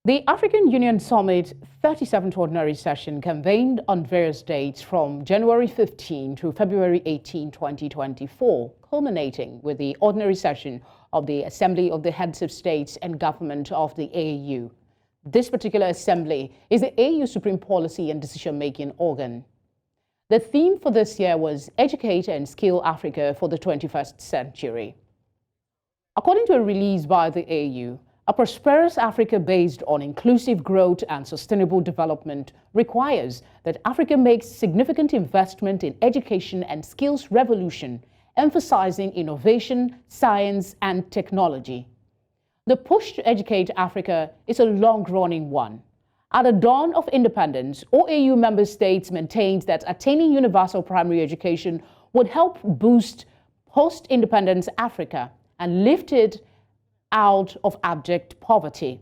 The African Union Summit 37th Ordinary Session convened on various dates from January 15 to February 18, 2024, culminating with the Ordinary Session of the Assembly of the Heads of States and Government of the AU. This particular assembly is the AU Supreme Policy and Decision-Making organ. The theme for this year was Educate and Skill Africa for the 21st Century. According to a release by the AU, a prosperous Africa based on inclusive growth and sustainable development requires that Africa makes significant investment in education and skills revolution, emphasizing innovation, science, and technology. The push to educate Africa is a long-running one. At the dawn of independence, all AU member states maintained that attaining universal primary education would help boost post-independence Africa and lift it out of abject poverty.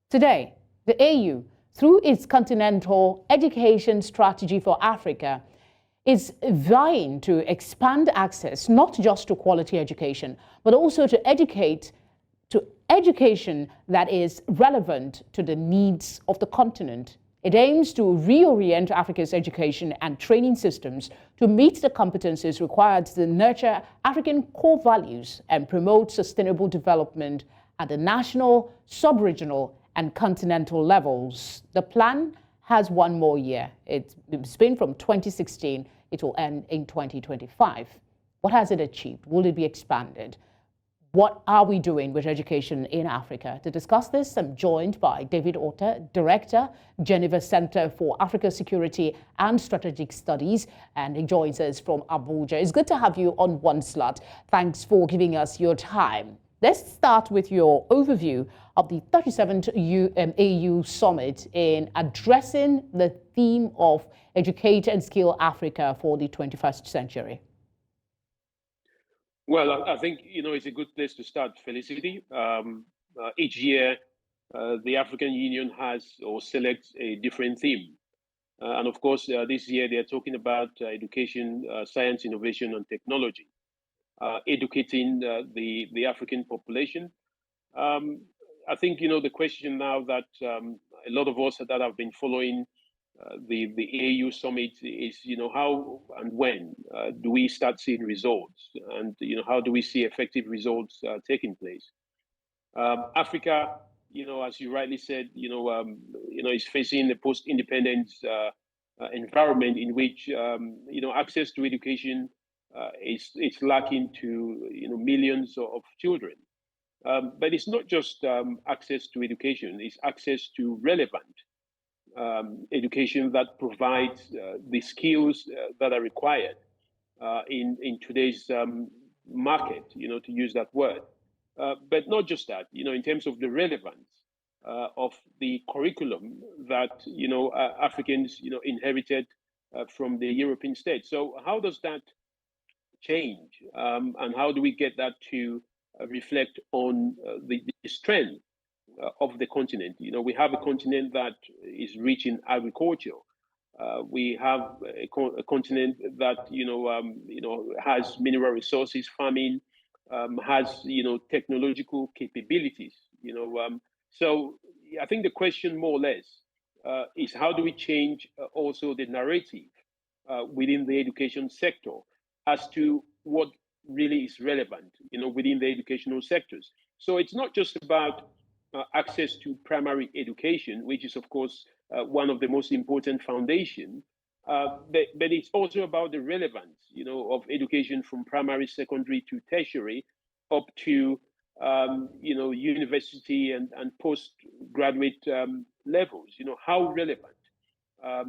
Today, the AU, through its Continental Education Strategy for Africa, is vying to expand access not just to quality education, but also to education that is relevant to the needs of the continent. It aims to reorient Africa's education and training systems to meet the competencies required to nurture African core values and promote sustainable development at the national, sub-regional, and continental levels. The plan has one more year. It's been from 2016. It will end in 2025. What has it achieved? Will it be expanded? What are we doing with education in Africa? To discuss this, I'm joined by David Otter, Director, Geneva Center for Africa Security and Strategic Studies, and he joins us from Abuja. It's good to have you on one slot. Thanks for giving us your time. Let's start with your overview of the 37th AU Summit in addressing the theme of Educate and Skill Africa for the 21st century. Well, I think, it's a good place to start, Felicity. Each year, the African Union has or selects a different theme. And of course, this year they're talking about education, science, innovation, and technology, educating the African population. I think, the question now that a lot of us that have been following the AU summit is, how and when do we start seeing results, and how do we see effective results taking place? Africa, as you rightly said, is facing a post-independence environment in which access to education is lacking to millions of children. But it's not just access to education; it's access to relevant education that provides the skills that are required in today's market, to use that word. But not just that, in terms of the relevance of the curriculum that, Africans, inherited from the European states. So how does that change? And how do we get that to reflect on the strength of the continent? We have a continent that is rich in agriculture. We have a continent that has mineral resources, farming, has technological capabilities. So I think the question more or less is how do we change also the narrative within the education sector as to what really is relevant, within the educational sectors. So it's not just about access to primary education, which is, of course, one of the most important foundations, but it's also about the relevance, of education from primary, secondary to tertiary, up to, university and postgraduate levels. How relevant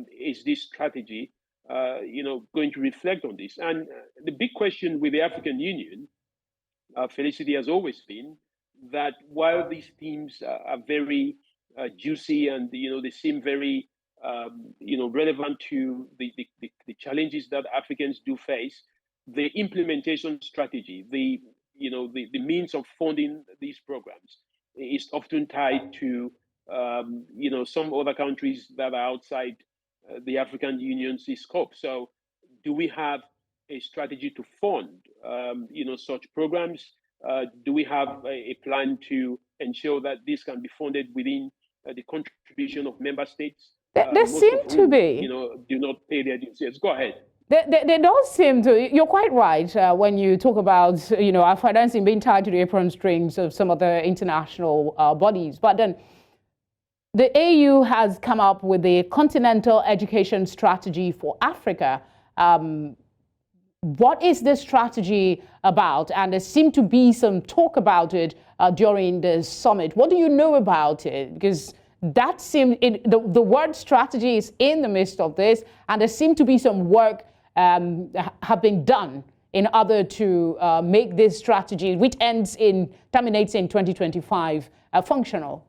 is this strategy, going to reflect on this? And the big question with the African Union, Felicity, has always been that while these themes are very juicy and they seem very relevant to the challenges that Africans do face, the implementation strategy, the means of funding these programs is often tied to some other countries that are outside the African Union's scope. So, do we have a strategy to fund such programs? Do we have a plan to ensure that this can be funded within the contribution of member states. There seem to be. Do not pay their dues. Yes, go ahead. There does seem to, you're quite right when you talk about, our financing being tied to the apron strings of some of the international bodies. But then the AU has come up with the Continental Education Strategy for Africa. What is this strategy about? And there seemed to be some talk about it during the summit. What do you know about it? Because that seemed, the word strategy is in the midst of this, and there seemed to be some work have been done in order to make this strategy, which terminates in 2025, functional.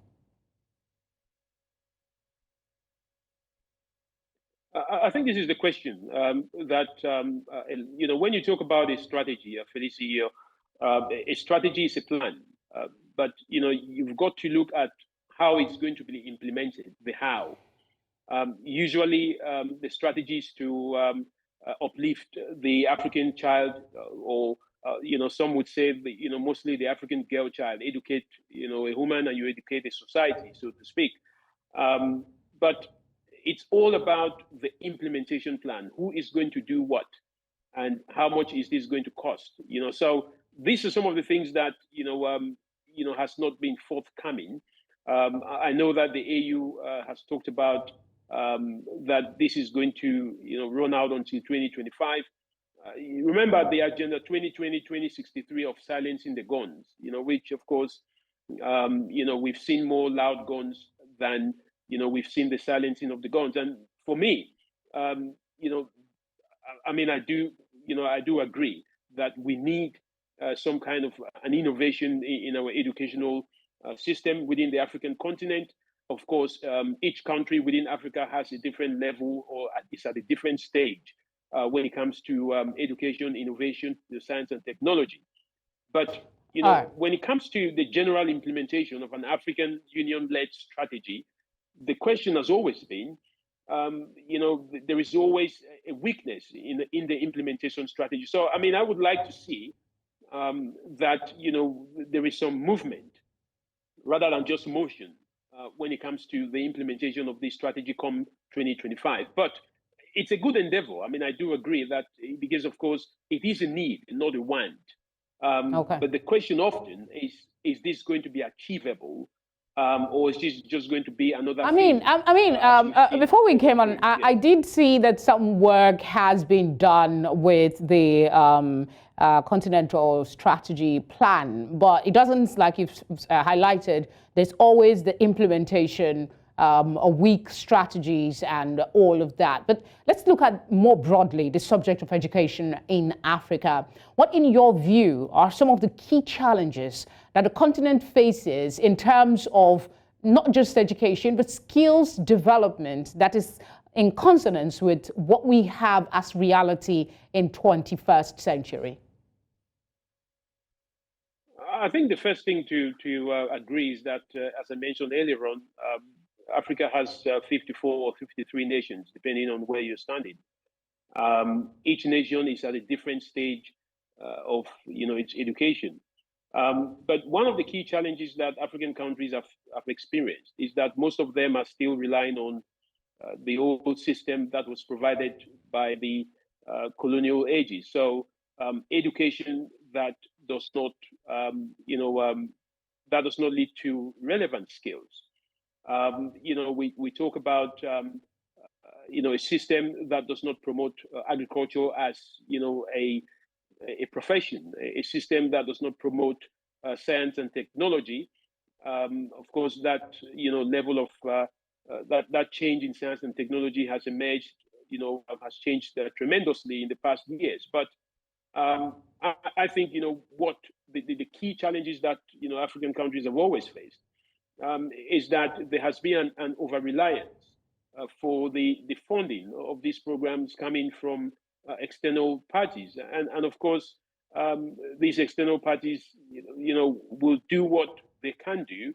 I think this is the question when you talk about a strategy, Felicia, a strategy is a plan, but you've got to look at how it's going to be implemented, the how. Usually, the strategy is to uplift the African child, or some would say, mostly the African girl child, educate a woman, and you educate a society, so to speak. But it's all about the implementation plan. Who is going to do what, and how much is this going to cost? So these are some of the things that has not been forthcoming. I know that the AU has talked about that this is going to run out until 2025. Remember the agenda 2020-2063 of silencing the guns, which of course we've seen more loud guns than we've seen the silencing of the guns. And for me, I do agree that we need some kind of an innovation in our educational system within the African continent. Of course, each country within Africa has a different level, or is at a different stage when it comes to education, innovation, the science and technology. But when it comes to the general implementation of an African Union-led strategy, the question has always been, there is always a weakness in the implementation strategy. So, I would like to see that there is some movement rather than just motion when it comes to the implementation of this strategy come 2025. But it's a good endeavor. I do agree that, because of course it is a need, not a want. But the question often is this going to be achievable, or is this just going to be another thing? Before we came on, I did see that some work has been done with the Continental Strategy Plan, but it doesn't, like you've highlighted, there's always the implementation of weak strategies and all of that. But let's look at more broadly the subject of education in Africa. What, in your view, are some of the key challenges that the continent faces in terms of not just education, but skills development that is in consonance with what we have as reality in 21st century? I think the first thing to agree is that, as I mentioned earlier on, Africa has 54 or 53 nations, depending on where you're standing. Each nation is at a different stage of its education. But one of the key challenges that African countries have experienced is that most of them are still relying on the old system that was provided by the colonial ages. So education that does not, that does not lead to relevant skills. We talk about a system that does not promote agriculture as a profession, a system that does not promote science and technology. Of course, that level of that change in science and technology has emerged, has changed tremendously in the past years. But I think what the key challenges that African countries have always faced is that there has been an over-reliance for the funding of these programs coming from external parties. And of course, these external parties, will do what they can do,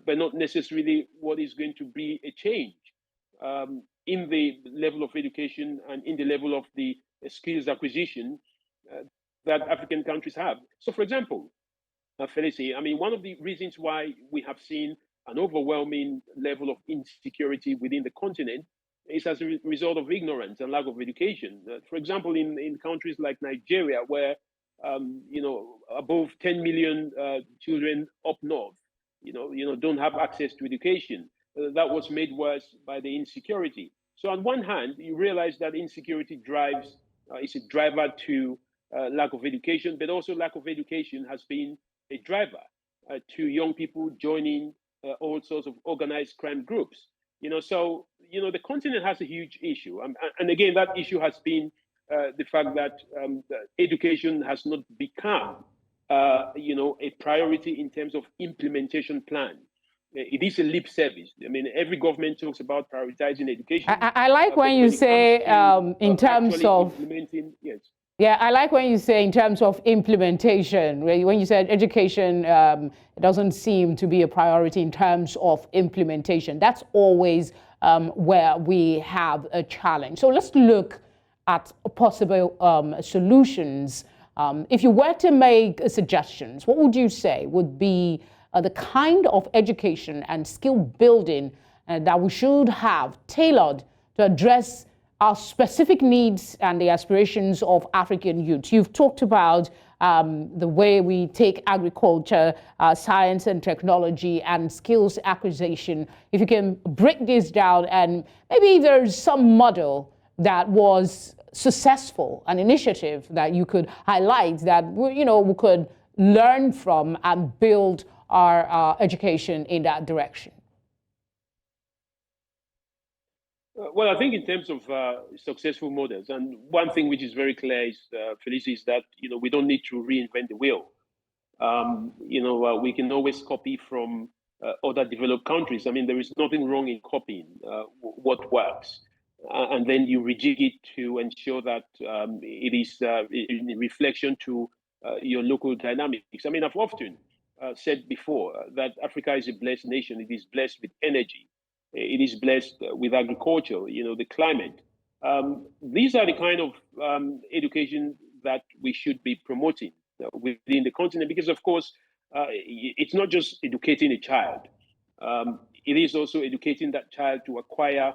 but not necessarily what is going to be a change in the level of education and in the level of the skills acquisition that African countries have. So, for example, Felicia, one of the reasons why we have seen an overwhelming level of insecurity within the continent is as a result of ignorance and lack of education. For example, in countries like Nigeria, where above 10 million children up north, don't have access to education. That was made worse by the insecurity. So on one hand, you realize that insecurity is a driver to lack of education, but also lack of education has been a driver to young people joining all sorts of organized crime groups. The continent has a huge issue, and again, that issue has been the fact that education has not become, a priority in terms of implementation plan. It is a lip service. I mean, every government talks about prioritizing education. I like when you say in terms of implementing. Yes. Yeah, I like when you say in terms of implementation. When you said education, it doesn't seem to be a priority in terms of implementation. That's always where we have a challenge. So let's look at possible solutions. If you were to make suggestions, what would you say would be the kind of education and skill building that we should have tailored to address our specific needs and the aspirations of African youth? You've talked about the way we take agriculture, science and technology, and skills acquisition. If you can break this down, and maybe there's some model that was successful, an initiative that you could highlight that we could learn from and build our education in that direction. Well, I think in terms of successful models, and one thing which is very clear is, Felicia, is that we don't need to reinvent the wheel. We can always copy from other developed countries. I mean, there is nothing wrong in copying what works, and then you rejig it to ensure that it is in reflection to your local dynamics. I mean, I've often said before that Africa is a blessed nation. It is blessed with energy. It is blessed with agriculture, the climate. These are the kind of education that we should be promoting within the continent, because, of course, it's not just educating a child. It is also educating that child to acquire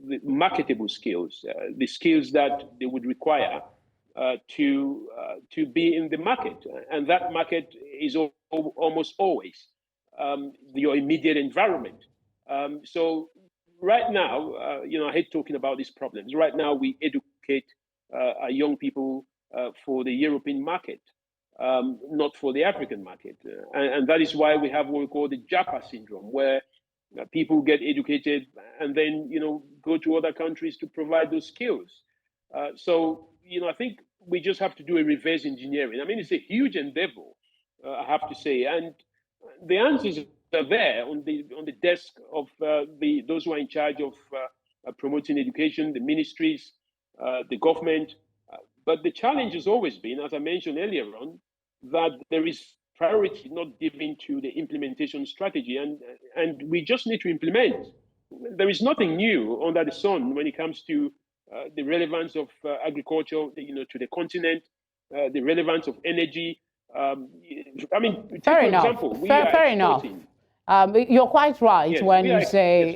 the marketable skills, the skills that they would require to be in the market. And that market is almost always your immediate environment. So right now, I hate talking about these problems. Right now, we educate our young people for the European market, not for the African market. And that is why we have what we call the Japa syndrome, where people get educated and then, go to other countries to provide those skills. So, I think we just have to do a reverse engineering. I mean, it's a huge endeavor, I have to say. And the answers are there on the desk of those who are in charge of promoting education, the ministries, the government. But the challenge has always been, as I mentioned earlier on, that there is priority not given to the implementation strategy, and we just need to implement. There is nothing new under the sun when it comes to the relevance of agriculture, to the continent, the relevance of energy. I mean, take Fair for enough. example, we Fair, are fair enough. exporting. You're quite right Yes, when we you are. say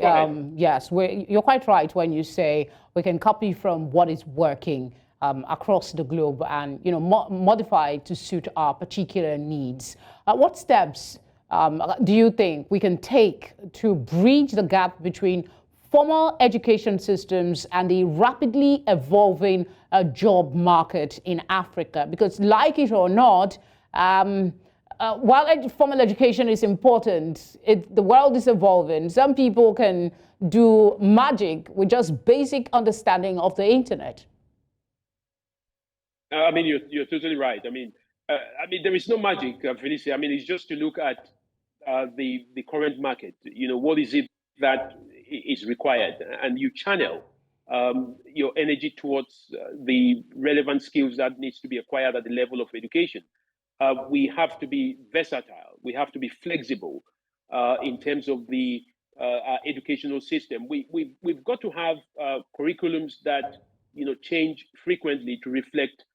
Yes, go ahead. you're quite right when you say we can copy from what is working across the globe and modify to suit our particular needs. What steps do you think we can take to bridge the gap between formal education systems and the rapidly evolving job market in Africa? Because, like it or not, while formal education is important, the world is evolving. Some people can do magic with just basic understanding of the internet. I mean, you're totally right. I mean, there is no magic, Felicia. I mean, it's just to look at the current market. What is it that is required, and you channel your energy towards the relevant skills that needs to be acquired at the level of education. We have to be versatile. We have to be flexible in terms of the educational system. We've got to have curriculums that change frequently to reflect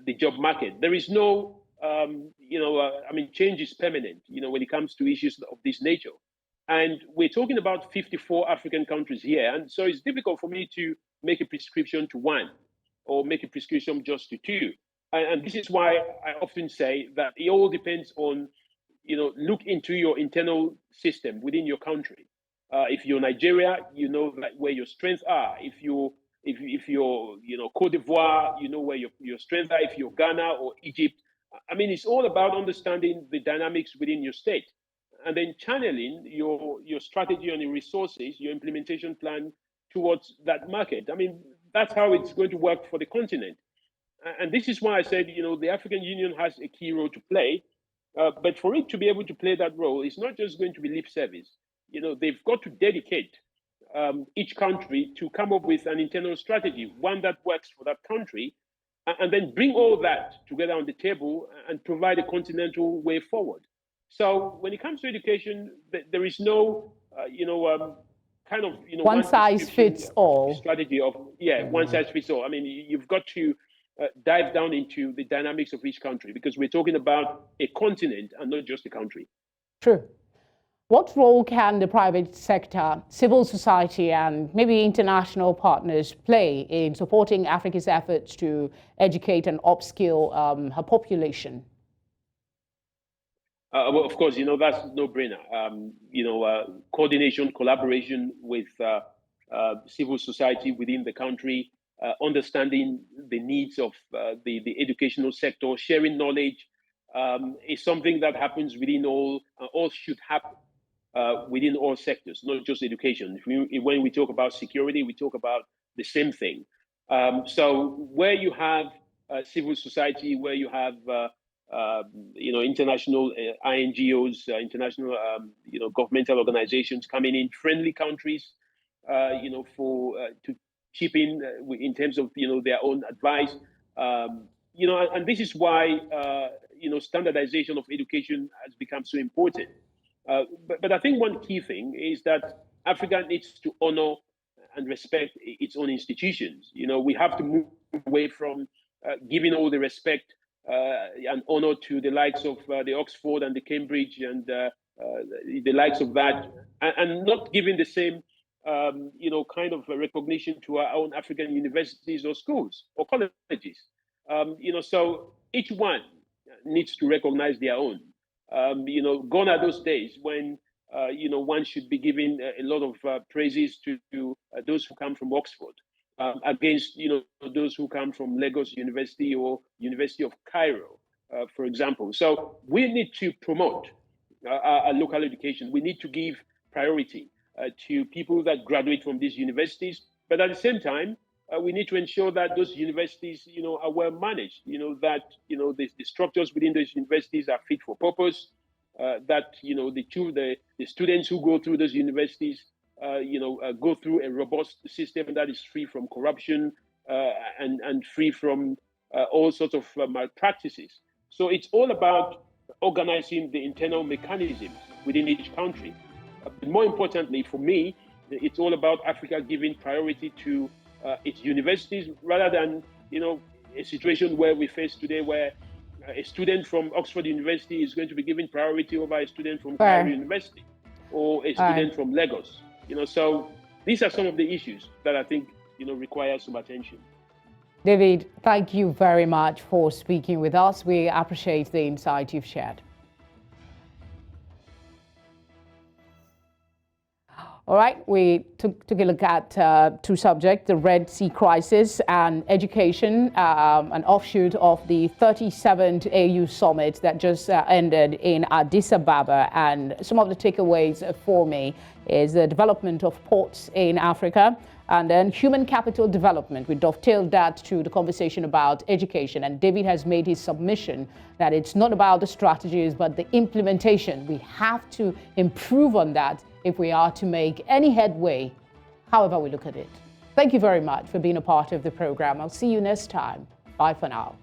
the job market. There is no, I mean, change is permanent. When it comes to issues of this nature. And we're talking about 54 African countries here. And so it's difficult for me to make a prescription to one or make a prescription just to two. And this is why I often say that it all depends on, look into your internal system within your country. If you're Nigeria, you know where your strengths are. If you're Cote d'Ivoire, you know where your strengths are. If you're Ghana or Egypt, I mean, it's all about understanding the dynamics within your state and then channeling your strategy and your resources, your implementation plan towards that market. I mean, that's how it's going to work for the continent. And this is why I said, the African Union has a key role to play. But for it to be able to play that role, it's not just going to be lip service. They've got to dedicate each country to come up with an internal strategy, one that works for that country, and then bring all that together on the table and provide a continental way forward. So when it comes to education, there is no, kind of, one size fits all strategy of, one size fits all. I mean, you've got to dive down into the dynamics of each country because we're talking about a continent and not just a country. True. What role can the private sector, civil society, and maybe international partners play in supporting Africa's efforts to educate and upskill her population? Well, of course, that's no-brainer. Coordination, collaboration with civil society within the country, understanding the needs of the educational sector, sharing knowledge is something that happens within all should happen within all sectors, not just education. When we talk about security, we talk about the same thing. So where you have civil society, where you have international INGOs, international governmental organizations coming in, friendly countries, to chip in terms of their own advice, and this is why standardization of education has become so important. But I think one key thing is that Africa needs to honor and respect its own institutions. We have to move away from giving all the respect and honor to the likes of the Oxford and the Cambridge and the likes of that, and not giving the same, kind of recognition to our own African universities or schools or colleges. So each one needs to recognize their own. Gone are those days when one should be giving a lot of praises to those who come from Oxford against those who come from Lagos University or University of Cairo, for example. So we need to promote our local education. We need to give priority to people that graduate from these universities, but at the same time, we need to ensure that those universities, are well managed. That the structures within those universities are fit for purpose. That the students who go through those universities, go through a robust system that is free from corruption and free from all sorts of malpractices. So it's all about organizing the internal mechanisms within each country. But more importantly, for me, it's all about Africa giving priority to its universities rather than a situation where we face today where a student from Oxford University is going to be given priority over a student from Cairo University or a student from Lagos. So these are some of the issues that I think require some attention. David, thank you very much for speaking with us. We appreciate the insight you've shared. All right, we took a look at two subjects, the Red Sea crisis and education, an offshoot of the 37th AU summit that just ended in Addis Ababa. And some of the takeaways for me is the development of ports in Africa and then human capital development. We dovetailed that to the conversation about education. And David has made his submission that it's not about the strategies, but the implementation. We have to improve on that if we are to make any headway, however we look at it. Thank you very much for being a part of the program. I'll see you next time. Bye for now.